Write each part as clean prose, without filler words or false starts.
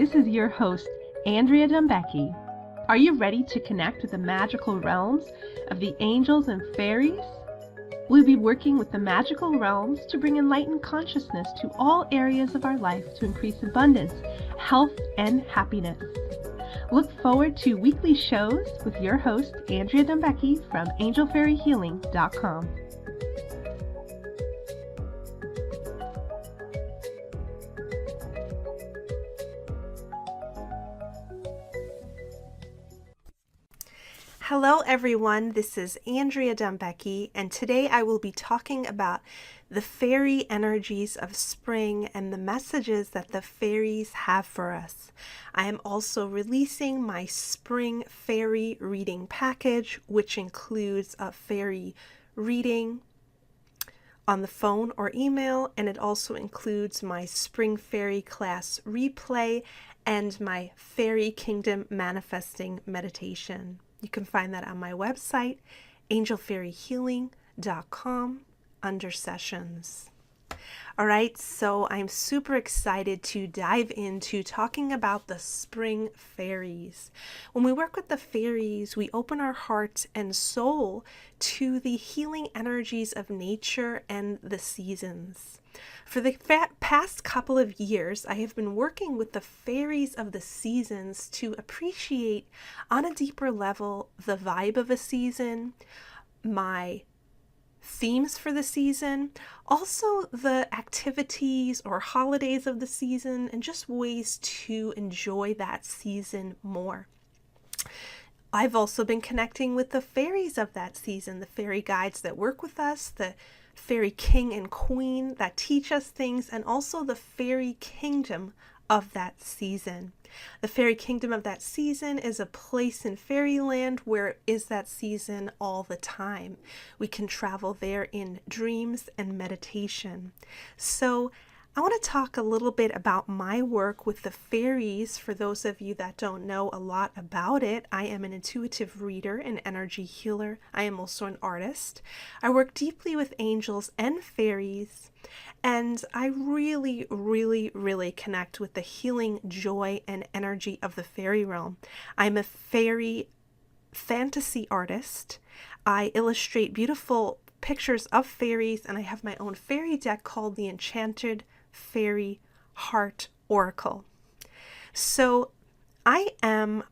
This is your host, Andrea Dumbecki. Are you ready to connect with the magical realms of the angels and fairies? We'll be working with the magical realms to bring enlightened consciousness to all areas of our life to increase abundance, health, and happiness. Look forward to weekly shows with your host, Andrea Dumbecki from angelfairyhealing.com. Hello everyone, this is Andrea Dumbecki, and today I will be talking about the fairy energies of spring and the messages that the fairies have for us. I am also releasing my spring fairy reading package, which includes a fairy reading on the phone or email, and it also includes my spring fairy class replay and my fairy kingdom manifesting meditation. You can find that on my website, angelfairyhealing.com, under sessions. All right, so I'm super excited to dive into talking about the spring fairies. When we work with the fairies, we open our heart and soul to the healing energies of nature and the seasons. For the past couple of years, I have been working with the fairies of the seasons to appreciate on a deeper level the vibe of a season, my themes for the season, also the activities or holidays of the season, and just ways to enjoy that season more. I've also been connecting with the fairies of that season, the fairy guides that work with us, the fairy king and queen that teach us things, and also the fairy kingdom of that season. The fairy kingdom of that season is a place in fairyland where is that season all the time. We can travel there in dreams and meditation. So I want to talk a little bit about my work with the fairies. For those of you that don't know a lot about it, I am an intuitive reader and energy healer. I am also an artist. I work deeply with angels and fairies, and I really connect with the healing joy and energy of the fairy realm. I'm a fairy fantasy artist. I illustrate beautiful pictures of fairies, and I have my own fairy deck called the Enchanted Fairy Heart Oracle. So I am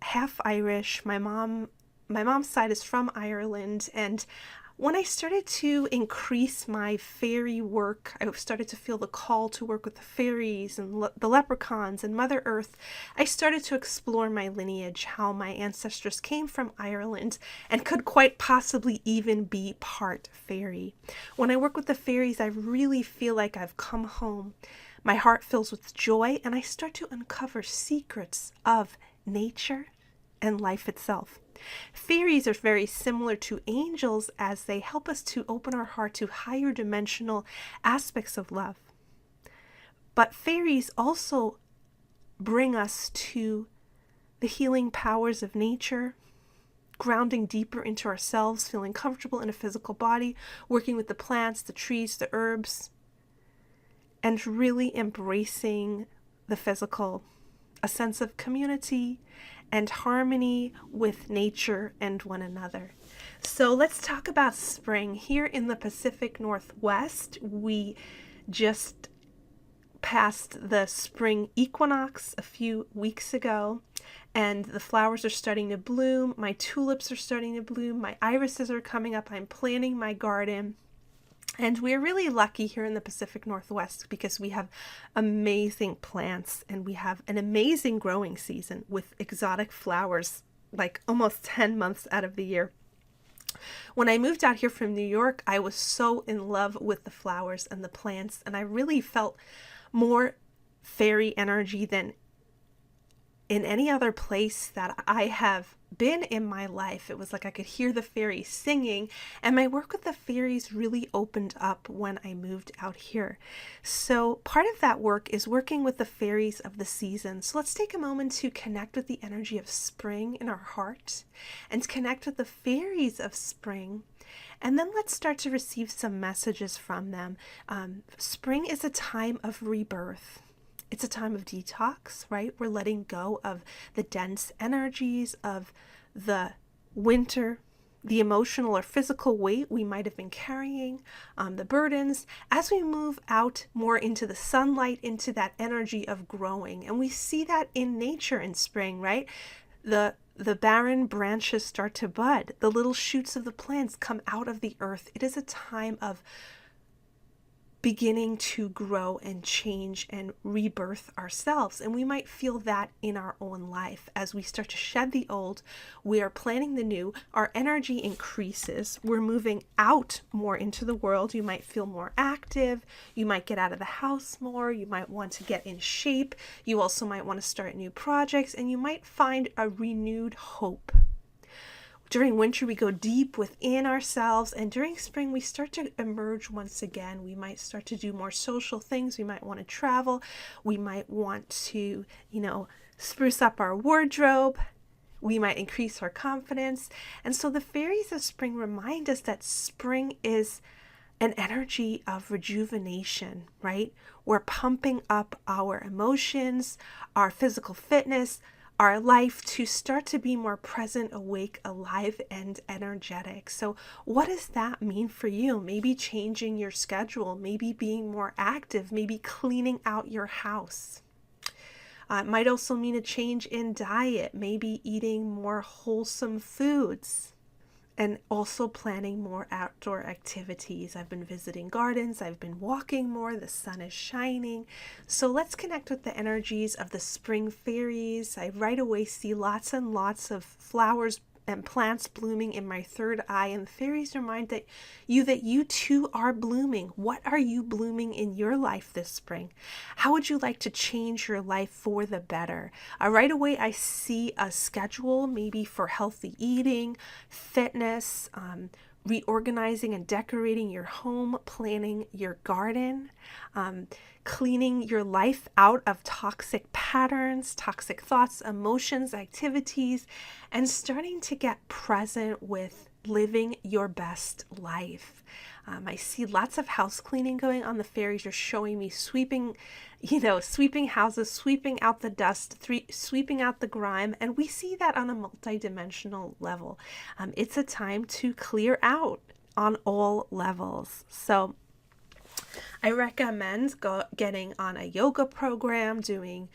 half Irish. My mom's side is from Ireland, and when I started to increase my fairy work, I started to feel the call to work with the fairies and the leprechauns and Mother Earth. I started to explore my lineage, how my ancestors came from Ireland and could quite possibly even be part fairy. When I work with the fairies, I really feel like I've come home. My heart fills with joy, and I start to uncover secrets of nature and life itself. Fairies are very similar to angels as they help us to open our heart to higher dimensional aspects of love. But fairies also bring us to the healing powers of nature, grounding deeper into ourselves, feeling comfortable in a physical body, working with the plants, the trees, the herbs, and really embracing the physical, a sense of community and harmony with nature and one another. So let's talk about spring. Here in the Pacific Northwest, we just passed the spring equinox a few weeks ago, and the flowers are starting to bloom. My tulips are starting to bloom. My irises are coming up. I'm planting my garden. And we're really lucky here in the Pacific Northwest because we have amazing plants, and we have an amazing growing season with exotic flowers like almost 10 months out of the year. When I moved out here from New York, I was so in love with the flowers and the plants, and I really felt more fairy energy than in any other place that I have been in my life. It was like I could hear the fairies singing, and my work with the fairies really opened up when I moved out here. So part of that work is working with the fairies of the season. So let's take a moment to connect with the energy of spring in our heart and connect with the fairies of spring. And then let's start to receive some messages from them. Spring is a time of rebirth. It's a time of detox, right? We're letting go of the dense energies of the winter, the emotional or physical weight we might have been carrying, the burdens, as we move out more into the sunlight, into that energy of growing. And we see that in nature in spring, right? The barren branches start to bud. The little shoots of the plants come out of the earth. It is a time of beginning to grow and change and rebirth ourselves. And we might feel that in our own life. As we start to shed the old, we are planting the new, our energy increases. We're moving out more into the world. You might feel more active. You might get out of the house more. You might want to get in shape. You also might want to start new projects, and you might find a renewed hope. During winter, we go deep within ourselves, and during spring, we start to emerge once again. We might start to do more social things. We might want to travel. We might want to, spruce up our wardrobe. We might increase our confidence. And so the fairies of spring remind us that spring is an energy of rejuvenation, right? We're pumping up our emotions, our physical fitness, our life to start to be more present, awake, alive, and energetic. So what does that mean for you? Maybe changing your schedule, maybe being more active, maybe cleaning out your house. It might also mean a change in diet, maybe eating more wholesome foods, and also planning more outdoor activities. I've been visiting gardens, I've been walking more, the sun is shining. So let's connect with the energies of the spring fairies. I right away see lots and lots of flowers and plants blooming in my third eye, and the fairies remind that you too are blooming. What are you blooming in your life this spring? How would you like to change your life for the better? Right away I see a schedule, maybe for healthy eating, fitness, reorganizing and decorating your home, planning your garden, cleaning your life out of toxic patterns, toxic thoughts, emotions, activities, and starting to get present with living your best life. I see lots of house cleaning going on. The fairies are showing me sweeping houses, sweeping out the dust, sweeping out the grime, and we see that on a multidimensional level. It's a time to clear out on all levels. So I recommend getting on a yoga program, doing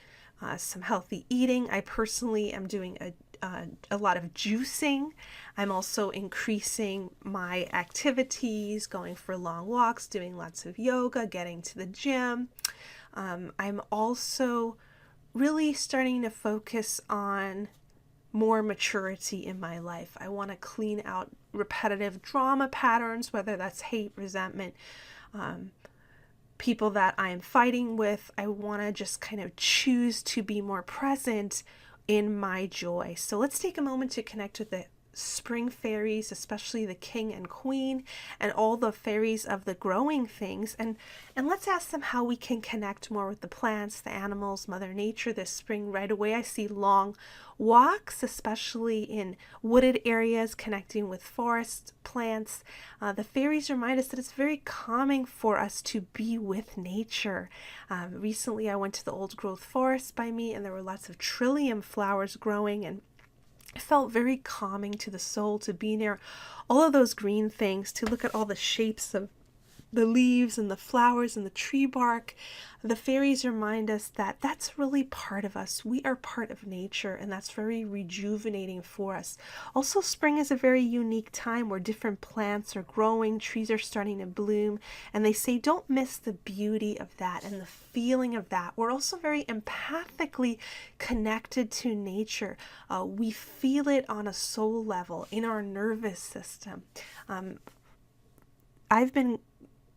some healthy eating. I personally am doing a lot of juicing. I'm also increasing my activities, going for long walks, doing lots of yoga, getting to the gym. I'm also really starting to focus on more maturity in my life. I want to clean out repetitive drama patterns, whether that's hate, resentment, people that I'm fighting with. I want to just kind of choose to be more present in my joy. So let's take a moment to connect with the spring fairies, especially the king and queen and all the fairies of the growing things, and let's ask them how we can connect more with the plants, the animals, Mother Nature this spring. Right away I see long walks, especially in wooded areas, connecting with forest plants. The fairies remind us that it's very calming for us to be with nature. Recently I went to the old growth forest by me, and there were lots of trillium flowers growing, and it felt very calming to the soul to be near all of those green things, to look at all the shapes of the leaves and the flowers and the tree bark. The fairies remind us that that's really part of us. We are part of nature, and that's very rejuvenating for us. Also, spring is a very unique time where different plants are growing, trees are starting to bloom, and they say don't miss the beauty of that and the feeling of that. We're also very empathically connected to nature. We feel it on a soul level, in our nervous system. I've been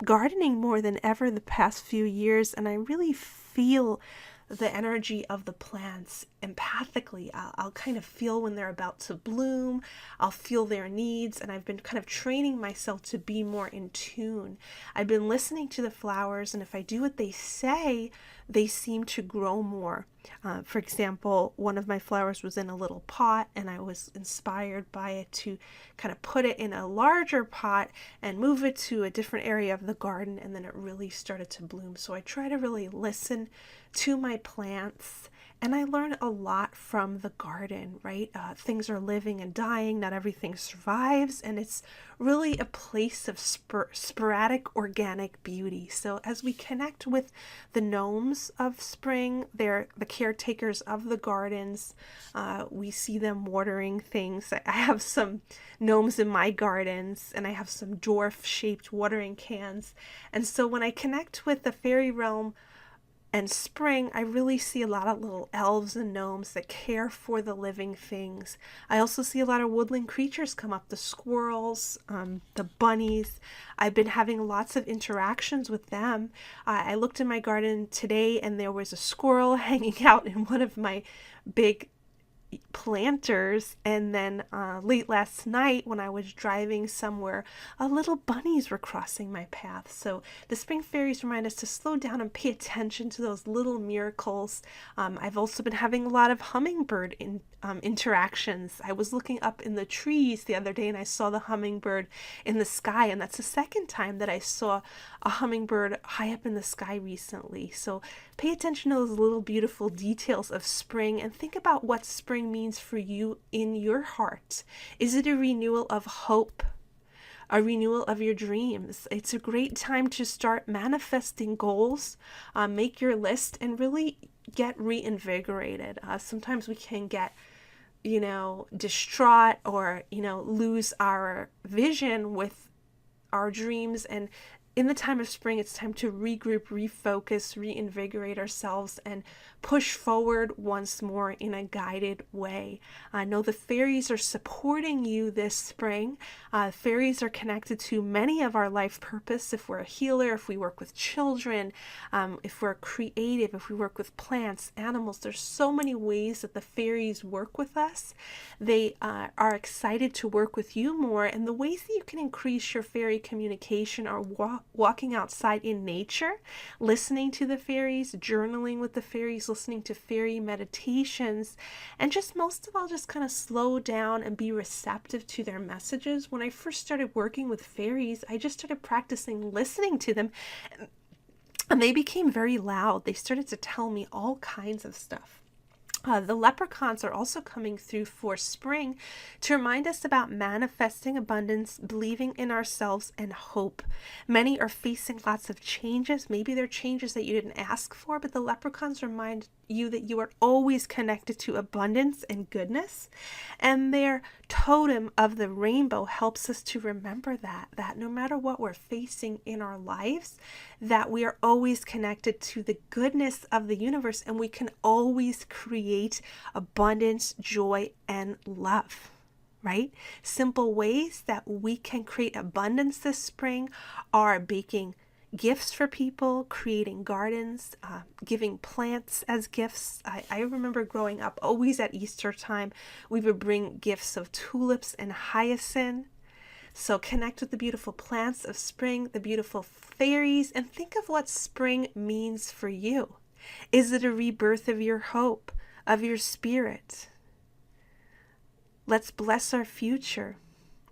gardening more than ever the past few years, and I really feel the energy of the plants empathically. I'll kind of feel when they're about to bloom. I'll feel their needs, and I've been kind of training myself to be more in tune. I've been listening to the flowers, and if I do what they say, they seem to grow more. For example, one of my flowers was in a little pot, and I was inspired by it to kind of put it in a larger pot and move it to a different area of the garden, and then it really started to bloom. So I try to really listen to my plants, and I learn a lot from the garden, right? Things are living and dying, not everything survives, and it's really a place of sporadic organic beauty. So as we connect with the gnomes of spring, they're the caretakers of the gardens. We see them watering things. I have some gnomes in my gardens, and I have some dwarf-shaped watering cans. And so when I connect with the fairy realm and spring, I really see a lot of little elves and gnomes that care for the living things. I also see a lot of woodland creatures come up, the squirrels, the bunnies. I've been having lots of interactions with them. I looked in my garden today, and there was a squirrel hanging out in one of my big planters, and then late last night when I was driving somewhere, little bunnies were crossing my path. So the spring fairies remind us to slow down and pay attention to those little miracles. I've also been having a lot of hummingbird interactions. I was looking up in the trees the other day, and I saw the hummingbird in the sky, and that's the second time that I saw a hummingbird high up in the sky recently. So pay attention to those little beautiful details of spring, and think about what spring means for you in your heart. Is it a renewal of hope? A renewal of your dreams? It's a great time to start manifesting goals, make your list, and really get reinvigorated. Sometimes we can get distraught or lose our vision with our dreams, and in the time of spring, it's time to regroup, refocus, reinvigorate ourselves, and push forward once more in a guided way. I know the fairies are supporting you this spring. Fairies are connected to many of our life purpose. If we're a healer, if we work with children, if we're creative, if we work with plants, animals, there's so many ways that the fairies work with us. They are excited to work with you more, and the ways that you can increase your fairy communication are walking outside in nature, listening to the fairies, journaling with the fairies, listening to fairy meditations, and just most of all, just kind of slow down and be receptive to their messages. When I first started working with fairies, I just started practicing listening to them, and they became very loud. They started to tell me all kinds of stuff. The leprechauns are also coming through for spring to remind us about manifesting abundance, believing in ourselves, and hope. Many are facing lots of changes. Maybe they're changes that you didn't ask for, but the leprechauns remind you that you are always connected to abundance and goodness. And their totem of the rainbow helps us to remember that no matter what we're facing in our lives, that we are always connected to the goodness of the universe, and we can always create abundance, joy, and love. Right? Simple ways that we can create abundance this spring are baking gifts for people, creating gardens, giving plants as gifts. I remember growing up, always at Easter time, we would bring gifts of tulips and hyacinth. So connect with the beautiful plants of spring, the beautiful fairies, and think of what spring means for you. Is it a rebirth of your hope, of your spirit? Let's bless our future.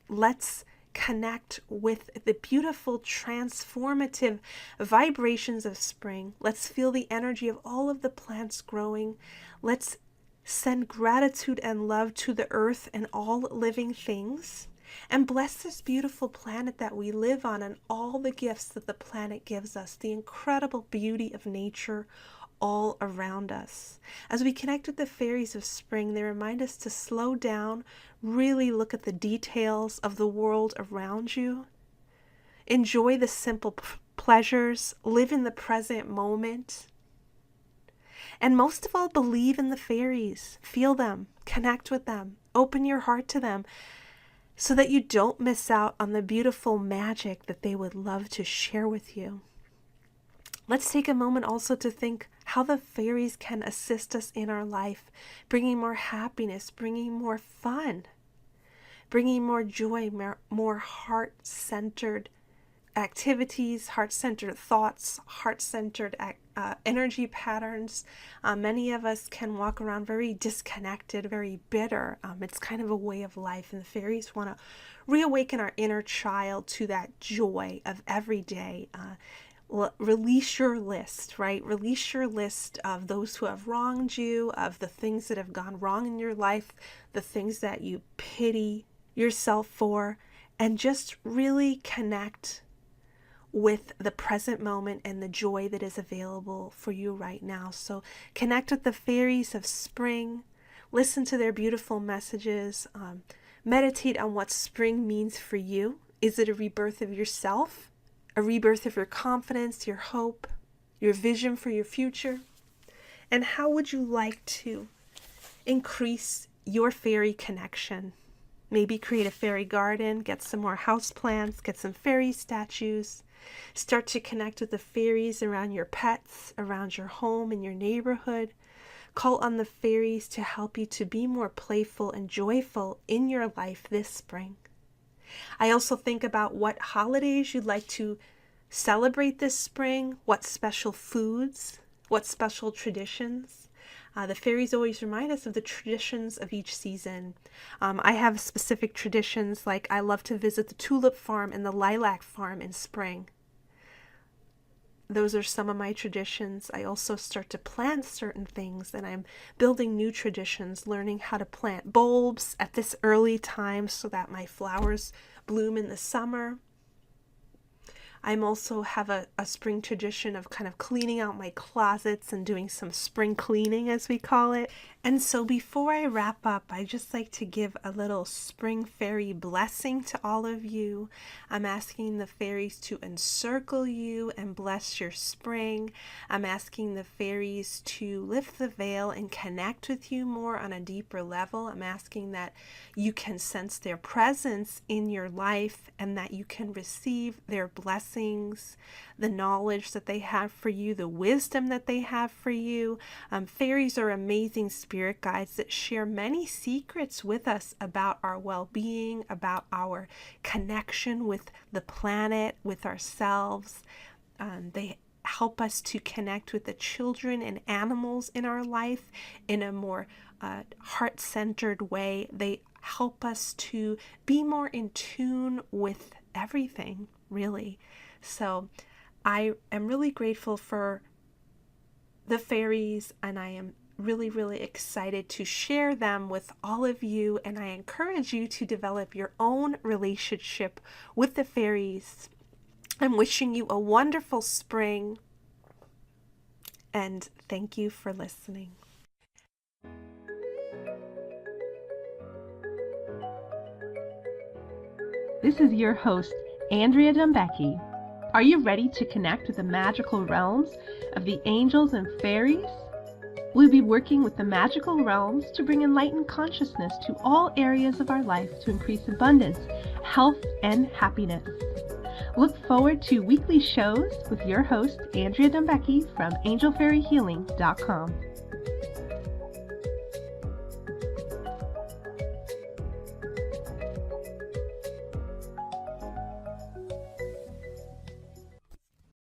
Let's connect with the beautiful, transformative vibrations of spring. Let's feel the energy of all of the plants growing. Let's send gratitude and love to the earth and all living things. And bless this beautiful planet that we live on and all the gifts that the planet gives us, the incredible beauty of nature all around us. As we connect with the fairies of spring, they remind us to slow down, really look at the details of the world around you. Enjoy the simple pleasures, live in the present moment. And most of all, believe in the fairies. Feel them, connect with them, open your heart to them, so that you don't miss out on the beautiful magic that they would love to share with you. Let's take a moment also to think how the fairies can assist us in our life, bringing more happiness, bringing more fun, bringing more joy, more heart-centered activities, heart-centered thoughts, heart-centered energy patterns. Many of us can walk around very disconnected, very bitter. It's kind of a way of life, and the fairies want to reawaken our inner child to that joy of every day. Release your list, right? Release your list of those who have wronged you, of the things that have gone wrong in your life, the things that you pity yourself for, and just really connect with the present moment and the joy that is available for you right now. So connect with the fairies of spring, listen to their beautiful messages, meditate on what spring means for you. Is it a rebirth of yourself? A rebirth of your confidence, your hope, your vision for your future? And how would you like to increase your fairy connection? Maybe create a fairy garden, get some more houseplants, get some fairy statues, start to connect with the fairies around your pets, around your home and your neighborhood. Call on the fairies to help you to be more playful and joyful in your life this spring. I also think about what holidays you'd like to celebrate this spring, what special foods, what special traditions. The fairies always remind us of the traditions of each season. I have specific traditions, like I love to visit the tulip farm and the lilac farm in spring. Those are some of my traditions. I also start to plant certain things, and I'm building new traditions, learning how to plant bulbs at this early time so that my flowers bloom in the summer. I'm also have a spring tradition of kind of cleaning out my closets and doing some spring cleaning, as we call it. And so before I wrap up, I just like to give a little spring fairy blessing to all of you. I'm asking the fairies to encircle you and bless your spring. I'm asking the fairies to lift the veil and connect with you more on a deeper level. I'm asking that you can sense their presence in your life and that you can receive their blessings, the knowledge that they have for you, the wisdom that they have for you. Fairies are amazing spirit guides that share many secrets with us about our well-being, about our connection with the planet, with ourselves. They help us to connect with the children and animals in our life in a more heart-centered way. They help us to be more in tune with everything, really. So I am really grateful for the fairies, and I am really, really excited to share them with all of you, and I encourage you to develop your own relationship with the fairies. I'm wishing you a wonderful spring, and thank you for listening. This is your host, Andrea Dumbecki. Are you ready to connect with the magical realms of the angels and fairies? We'll be working with the magical realms to bring enlightened consciousness to all areas of our life to increase abundance, health, and happiness. Look forward to weekly shows with your host, Andrea Dumbecki from angelfairyhealing.com.